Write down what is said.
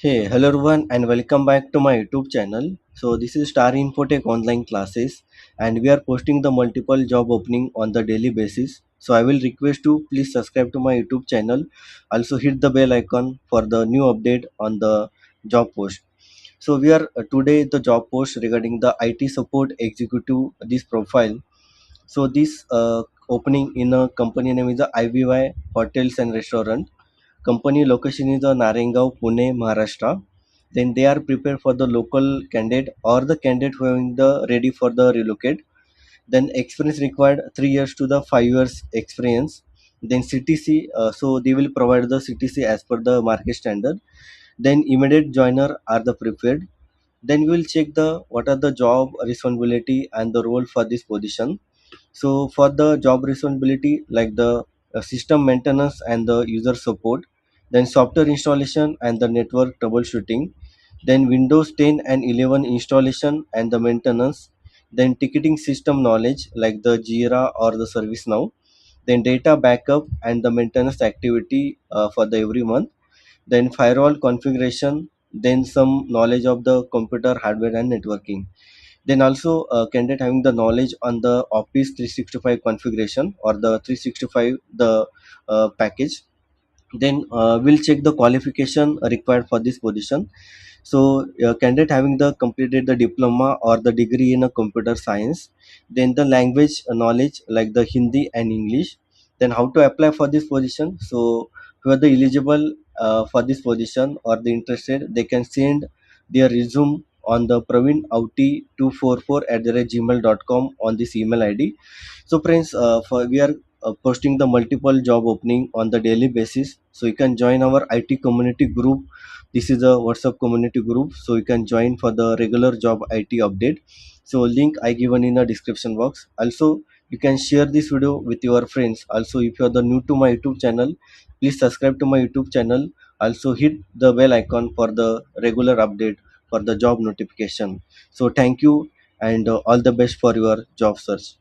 Hey, hello everyone, and welcome back to my YouTube channel. So this is Star Infotech online classes, and we are posting the multiple job opening on the daily basis. So I will request you please subscribe to my YouTube channel. Also hit the bell icon for the new update on the job post. So we are today the job post regarding the IT support executive this profile. So this opening in a company name is the IVY Hotels and Restaurant. Company location is Narayangaon, Pune, Maharashtra. Then they are prepared for the local candidate or the candidate who are the ready for the relocate. Then experience required 3 years to the 5 years experience. Then CTC, so they will provide the CTC as per the market standard. Then immediate joiner are the preferred. Then we will check the what are the job responsibility and the role for this position. So for the job responsibility, like the system maintenance and the user support, then software installation and the network troubleshooting, then Windows 10 and 11 installation and the maintenance, then ticketing system knowledge like the Jira or the ServiceNow, then data backup and the maintenance activity for the every month, then firewall configuration, then some knowledge of the computer hardware and networking. Then also candidate having the knowledge on the Office 365 configuration or the 365 the package. Then we'll check the qualification required for this position. So candidate having the completed the diploma or the degree in a computer science, then the language knowledge like the Hindi and English. Then how to apply for this position. So who are the eligible for this position or the interested, they can send their resume on the praveenauti244 at the gmail.com on this email ID. So friends, for we are posting the multiple job opening on the daily basis, so you can join our IT community group. This is a WhatsApp community group, so you can join for the regular job IT update. So link I given in the description box. Also you can share this video with your friends. Also if you are the new to my YouTube channel, please subscribe to my YouTube channel. Also hit the bell icon for the regular update for the job notification. So thank you, and all the best for your job search.